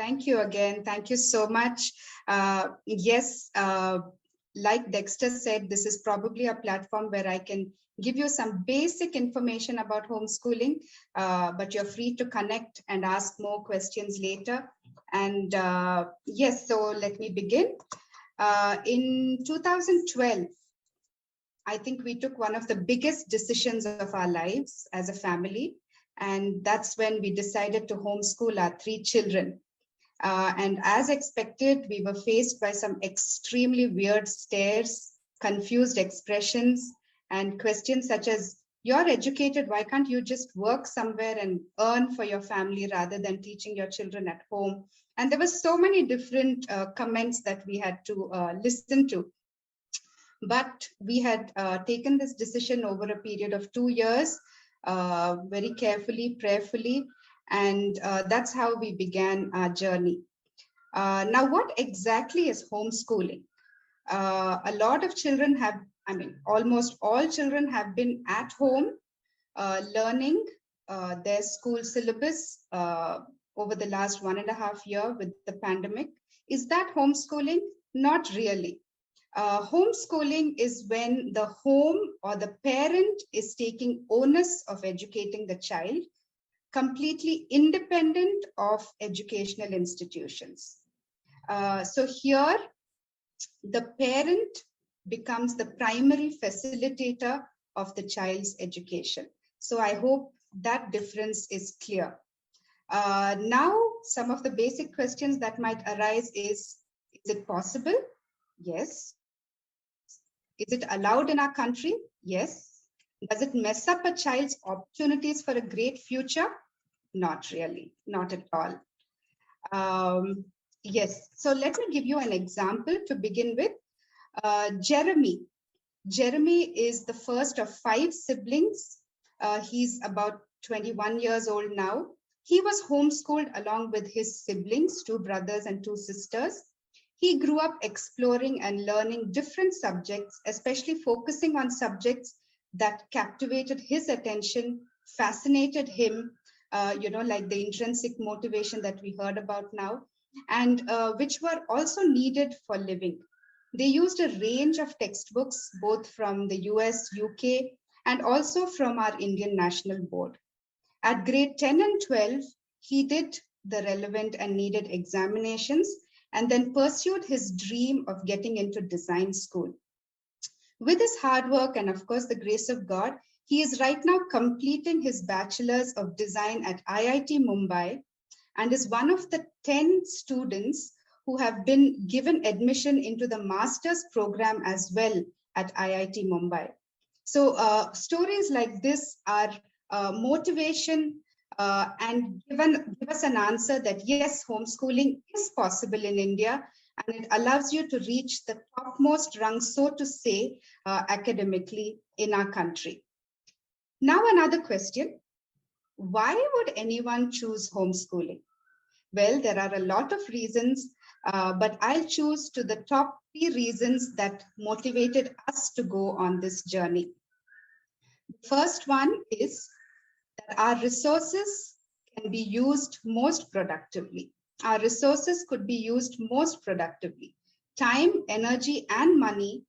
Thank you again. Thank you so much. Yes, like Dexter said, this is probably a platform where I can give you some basic information about homeschooling, but you're free to connect and ask more questions later. And yes, so let me begin. In 2012, I think we took one of the biggest decisions of our lives as a family. And that's when we decided to homeschool our 3 children. And as expected, we were faced by some extremely weird stares, confused expressions, and questions such as, you're educated, why can't you just work somewhere and earn for your family rather than teaching your children at home? And there were so many different comments that we had to listen to. But we had taken this decision over a period of 2 years, very carefully, prayerfully, and that's how we began our journey. Now, what exactly is homeschooling? A lot of children have, almost all children have been at home learning their school syllabus over the last 1.5 years with the pandemic. Is that homeschooling? Not really. Homeschooling is when the home or the parent is taking onus of educating the child, completely independent of educational institutions. So here, the parent becomes the primary facilitator of the child's education. So I hope that difference is clear. Now, some of the basic questions that might arise is it possible? Yes. Is it allowed in our country? Yes. Does it mess up a child's opportunities for a great future? Not really, not at all. Yes, so let me give you an example to begin with. Jeremy. Jeremy is the first of 5 siblings. He's about 21 years old now. He was homeschooled along with his siblings, 2 brothers and 2 sisters. He grew up exploring and learning different subjects, especially focusing on subjects that captivated his attention, fascinated him, like the intrinsic motivation that we heard about now, and which were also needed for living. They used a range of textbooks, both from the US, UK, and also from our Indian National Board. At grade 10 and 12, he did the relevant and needed examinations and then pursued his dream of getting into design school. With his hard work and, of course, the grace of God, he is right now completing his Bachelor's of Design at IIT Mumbai and is one of the 10 students who have been given admission into the master's program as well at IIT Mumbai. So stories like this are motivation and give us an answer that yes, homeschooling is possible in India, and it allows you to reach the topmost rung, so to say, academically in our country. Now another question, why would anyone choose homeschooling? Well, there are a lot of reasons, but I'll choose to the top 3 reasons that motivated us to go on this journey. The first one is that our resources can be used most productively. Our resources could be used most productively. Time, energy, and money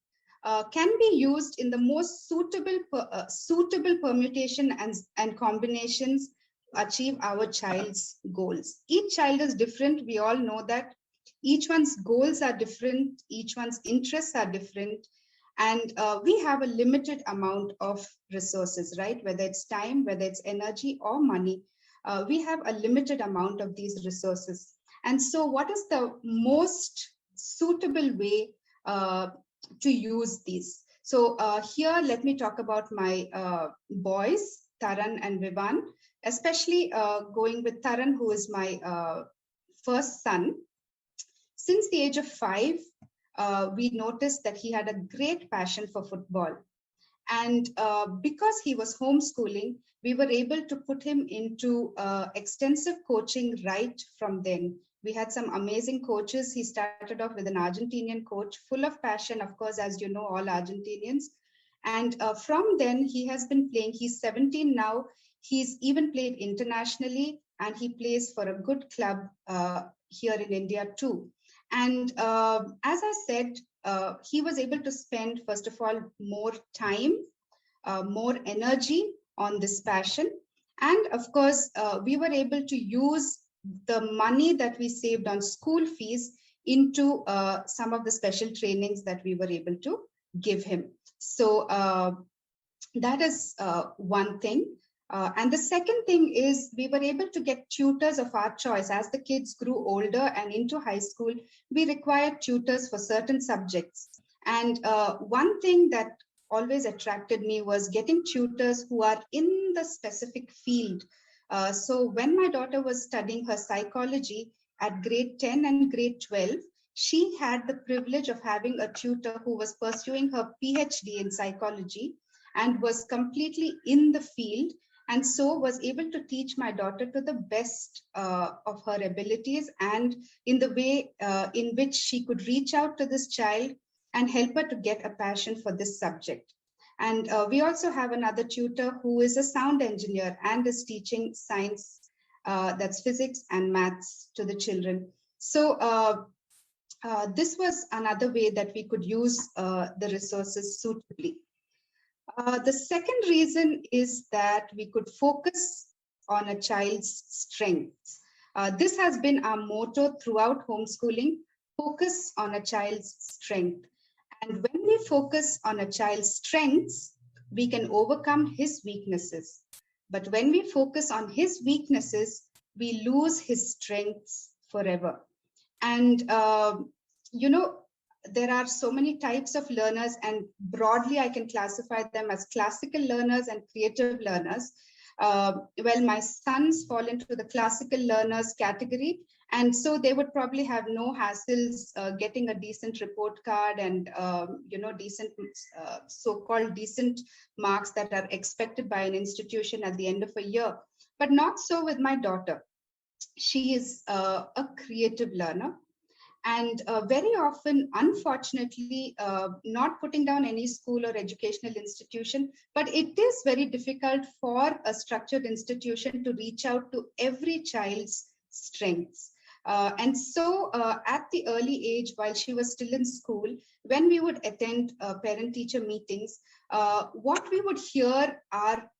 can be used in the most suitable permutation and combinations to achieve our child's goals. Each child is different. We all know that. Each one's goals are different. Each one's interests are different. And we have a limited amount of resources, right? Whether it's time, whether it's energy or money, we have a limited amount of these resources. And so what is the most suitable way to use these? So here, let me talk about my boys, Taran and Vivan, especially going with Taran, who is my first son. Since the age of 5, we noticed that he had a great passion for football. And because he was homeschooling, we were able to put him into extensive coaching right from then. We had some amazing coaches. He started off with an Argentinian coach, full of passion, of course, as you know, all Argentinians. And from then, he has been playing. He's 17 now. He's even played internationally and he plays for a good club here in India too. And as I said, he was able to spend, first of all, more time, more energy on this passion. And of course, we were able to use the money that we saved on school fees into some of the special trainings that we were able to give him. So that is one thing. And the second thing is we were able to get tutors of our choice. As the kids grew older and into high school, we required tutors for certain subjects. And one thing that always attracted me was getting tutors who are in the specific field. So when my daughter was studying her psychology at grade 10 and grade 12, she had the privilege of having a tutor who was pursuing her PhD in psychology and was completely in the field, and so was able to teach my daughter to the best of her abilities and in the way in which she could reach out to this child and help her to get a passion for this subject. And we also have another tutor who is a sound engineer and is teaching science, that's physics and maths, to the children. So this was another way that we could use the resources suitably. The second reason is that we could focus on a child's strengths. This has been our motto throughout homeschooling: focus on a child's strength. And when we focus on a child's strengths, we can overcome his weaknesses. But when we focus on his weaknesses, we lose his strengths forever. And, there are so many types of learners, and broadly, I can classify them as classical learners and creative learners. Well, my sons fall into the classical learners category, and so they would probably have no hassles getting a decent report card and decent so-called decent marks that are expected by an institution at the end of a year. But not so with my daughter. She is a creative learner. And very often, unfortunately, not putting down any school or educational institution, but it is very difficult for a structured institution to reach out to every child's strengths. And so at the early age, while she was still in school, when we would attend parent-teacher meetings, what we would hear are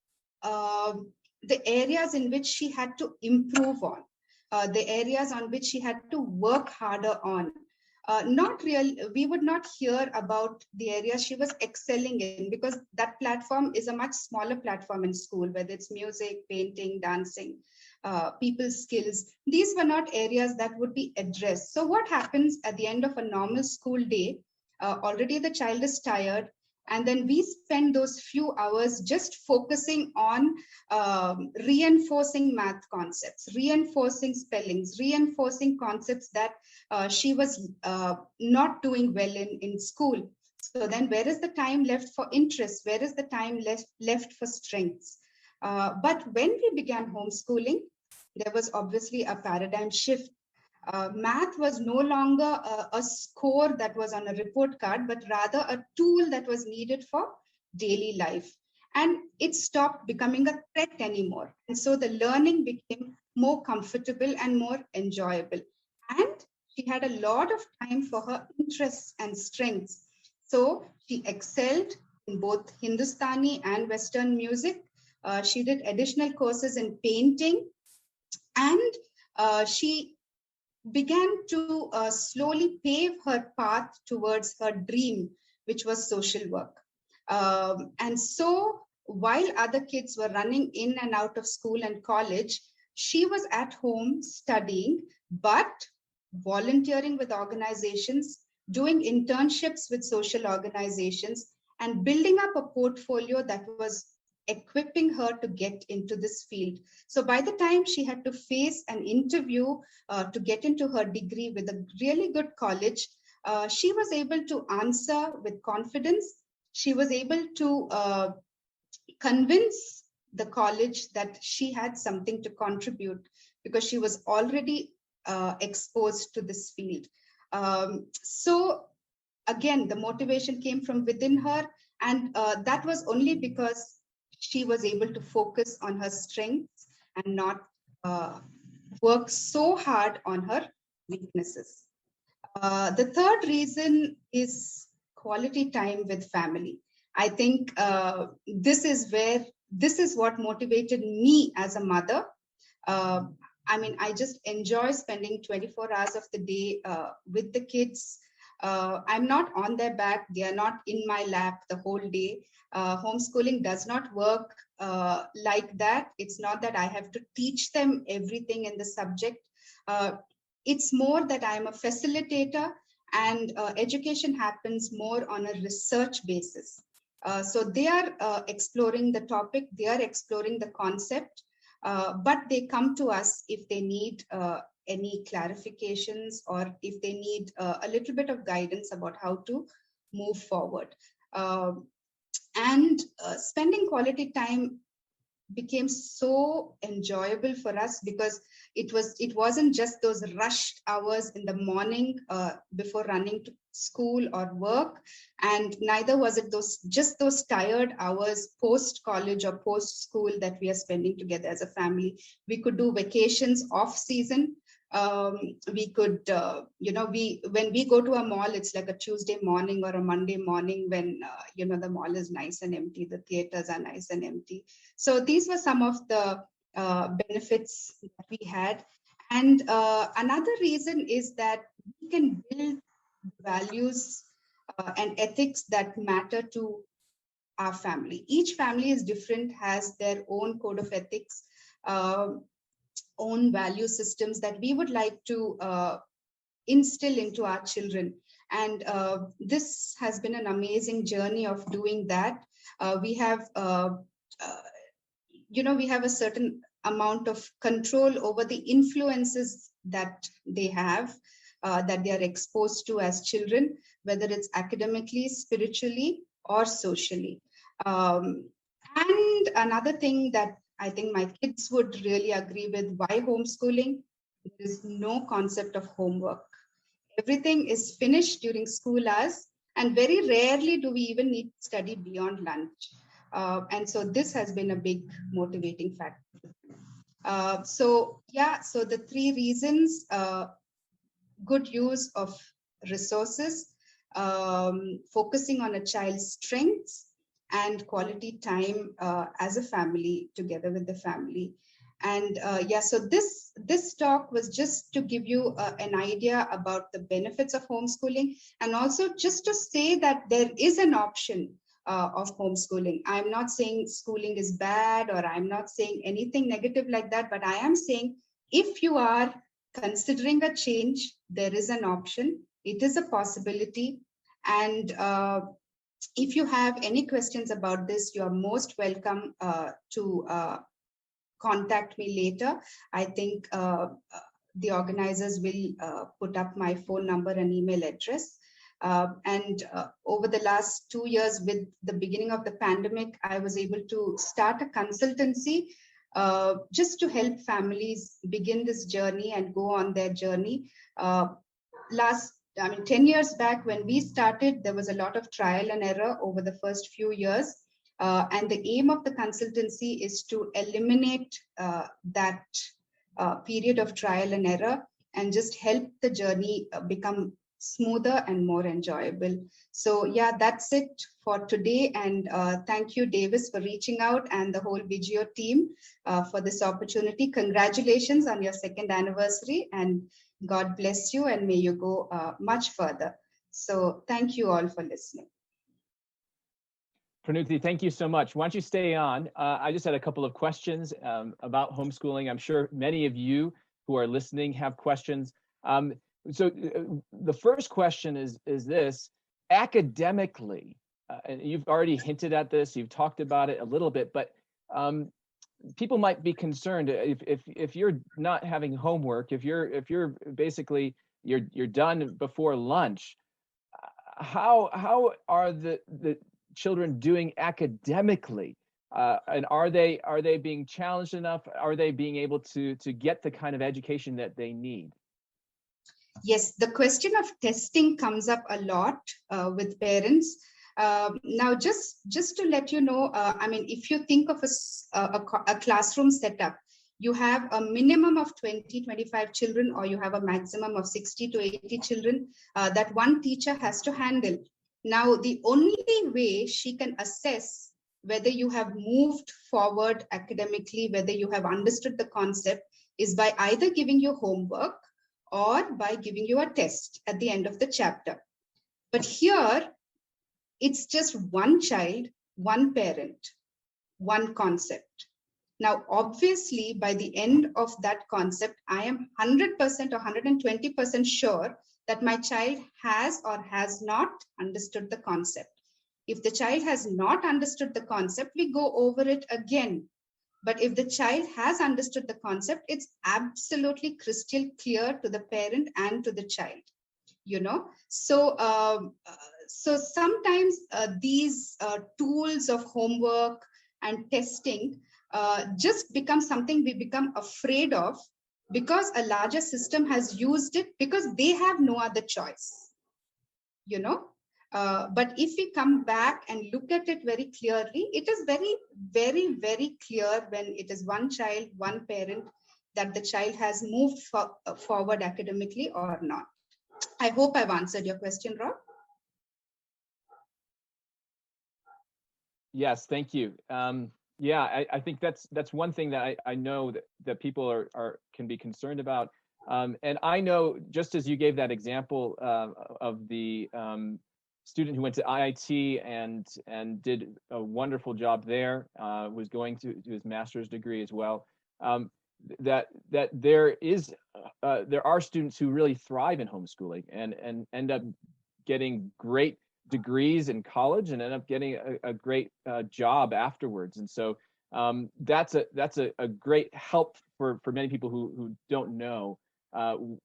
the areas in which she had to improve on. The areas on which she had to work harder on. We would not hear about the areas she was excelling in, because that platform is a much smaller platform in school, whether it's music, painting, dancing, people's skills. These were not areas that would be addressed. So what happens at the end of a normal school day? Already the child is tired, and then we spend those few hours just focusing on reinforcing math concepts, reinforcing spellings, reinforcing concepts that she was not doing well in school. So then where is the time left for interest? Where is the time left for strengths? But when we began homeschooling, there was obviously a paradigm shift. Math was no longer a score that was on a report card, but rather a tool that was needed for daily life. And it stopped becoming a threat anymore. And so the learning became more comfortable and more enjoyable. And she had a lot of time for her interests and strengths. So she excelled in both Hindustani and Western music. She did additional courses in painting, and she began to slowly pave her path towards her dream, which was social work. And so while other kids were running in and out of school and college, she was at home studying, but volunteering with organizations, doing internships with social organizations, and building up a portfolio that was equipping her to get into this field. So by the time she had to face an interview to get into her degree with a really good college, she was able to answer with confidence. She was able to convince the college that she had something to contribute because she was already exposed to this field. So again, the motivation came from within her, and that was only because she was able to focus on her strengths and not work so hard on her weaknesses. The third reason is quality time with family. I think this is what motivated me as a mother. Uh, I mean, I just enjoy spending 24 hours of the day with the kids. I'm not on their back. They are not in my lap the whole day. Homeschooling does not work like that. It's not that I have to teach them everything in the subject. It's more that I'm a facilitator, and education happens more on a research basis. So they are exploring the topic, they are exploring the concept, but they come to us if they need any clarifications, or if they need a little bit of guidance about how to move forward. And spending quality time became so enjoyable for us, because it wasn't just those rushed hours in the morning before running to school or work, and neither was it those tired hours post college or post school that we are spending together as a family. We could do vacations off season. We could when we go to a mall, it's like a Tuesday morning or a Monday morning, when the mall is nice and empty, the theaters are nice and empty. So these were some of the benefits that we had. And another reason is that we can build values and ethics that matter to our family. Each family is different, has their own code of ethics, own value systems that we would like to instill into our children. And this has been an amazing journey of doing that. We have we have a certain amount of control over the influences that they have, that they are exposed to as children, whether it's academically, spiritually, or socially. And another thing that I think my kids would really agree with, why homeschooling? There is no concept of homework. Everything is finished during school hours, and very rarely do we even need to study beyond lunch. And so this has been a big motivating factor. So the three reasons: good use of resources, focusing on a child's strengths, and quality time as a family, together with the family. And so this talk was just to give you an idea about the benefits of homeschooling, and also just to say that there is an option of homeschooling. I'm not saying schooling is bad, or I'm not saying anything negative like that, but I am saying if you are considering a change, there is an option. It is a possibility. And if you have any questions about this, you are most welcome to contact me later. I think the organizers will put up my phone number and email address. And over the last 2 years, with the beginning of the pandemic, I was able to start a consultancy just to help families begin this journey and go on their journey. 10 years back when we started, there was a lot of trial and error over the first few years. And the aim of the consultancy is to eliminate that period of trial and error, and just help the journey become smoother and more enjoyable. So that's it for today. And thank you, Davis, for reaching out, and the whole Vigio team for this opportunity. Congratulations on your 2nd anniversary, and God bless you, and may you go much further. So thank you all for listening. Pranuti, thank you so much. Why don't you stay on? I just had a couple of questions about homeschooling. I'm sure many of you who are listening have questions. So the first question is this: academically, and you've already hinted at this, you've talked about it a little bit, but people might be concerned if you're not having homework, if you're basically you're done before lunch. How are the children doing academically, and are they being challenged enough? Are they being able to get the kind of education that they need? Yes, the question of testing comes up a lot with parents. Now, just to let you know, if you think of a classroom setup, you have a minimum of 20-25 children, or you have a maximum of 60 to 80 children that one teacher has to handle. Now, the only way she can assess whether you have moved forward academically, whether you have understood the concept, is by either giving you homework or by giving you a test at the end of the chapter. But here, it's just one child, one parent, one concept. Now, obviously, by the end of that concept, I am 100% or 120% sure that my child has or has not understood the concept. If the child has not understood the concept, we go over it again. But if the child has understood the concept, it's absolutely crystal clear to the parent and to the child, you know. So sometimes these tools of homework and testing just become something we become afraid of, because a larger system has used it, because they have no other choice, you know. But if we come back and look at it very clearly, it is very, very, very clear when it is one child, one parent, that the child has moved forward academically or not. I hope I've answered your question, Rob. Yes, thank you. Yeah, I think that's one thing that I know that people can be concerned about. And I know, just as you gave that example of the student who went to IIT and did a wonderful job there, was going to do his master's degree as well. That there are students who really thrive in homeschooling and end up getting great degrees in college and end up getting a great job afterwards. And so that's a great help for many people who don't know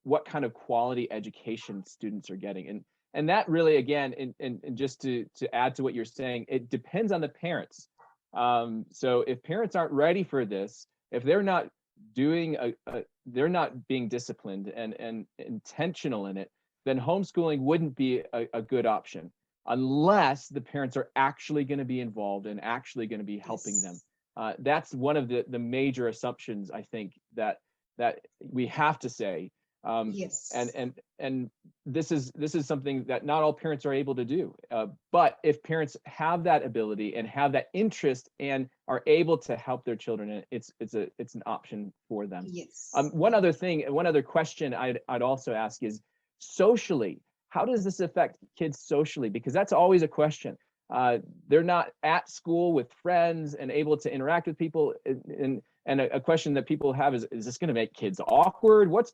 what kind of quality education students are getting. And that really, again, and just to add to what you're saying, it depends on the parents. So if parents aren't ready for this, if they're not doing they're not being disciplined and intentional in it, then homeschooling wouldn't be a good option, unless the parents are actually going to be involved and actually going to be helping them. That's one of the major assumptions, I think, that we have to say. Yes. And this is something that not all parents are able to do. But if parents have that ability and have that interest and are able to help their children, it's an option for them. Yes. One other question I'd also ask is, socially, how does this affect kids socially? Because that's always a question. They're not at school with friends and able to interact with people. And a question that people have is this going to make kids awkward? What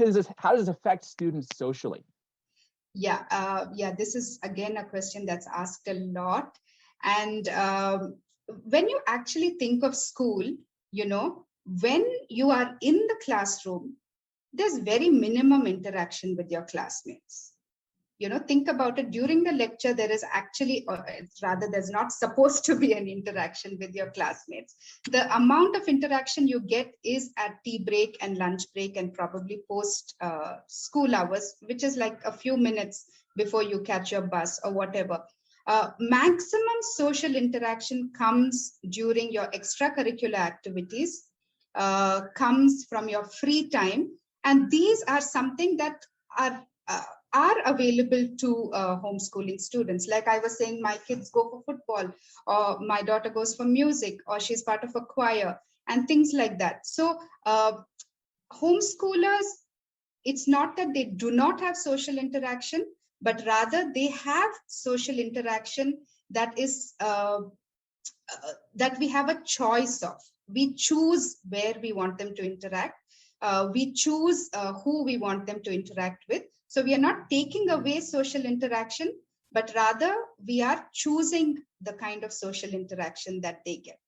is this? How does it affect students socially? Yeah, this is again a question that's asked a lot. And when you actually think of school, you know, when you are in the classroom, there's very minimum interaction with your classmates. You know, think about it. During the lecture, there is actually, or rather, there's not supposed to be an interaction with your classmates. The amount of interaction you get is at tea break and lunch break and probably post school hours, which is like a few minutes before you catch your bus or whatever. Maximum social interaction comes during your extracurricular activities, comes from your free time. And these are something that are available to homeschooling students. Like I was saying, my kids go for football, or my daughter goes for music, or she's part of a choir, and things like that. So homeschoolers, it's not that they do not have social interaction, but rather they have social interaction that is that we have a choice of. We choose where we want them to interact. We choose who we want them to interact with. So we are not taking away social interaction, but rather we are choosing the kind of social interaction that they get.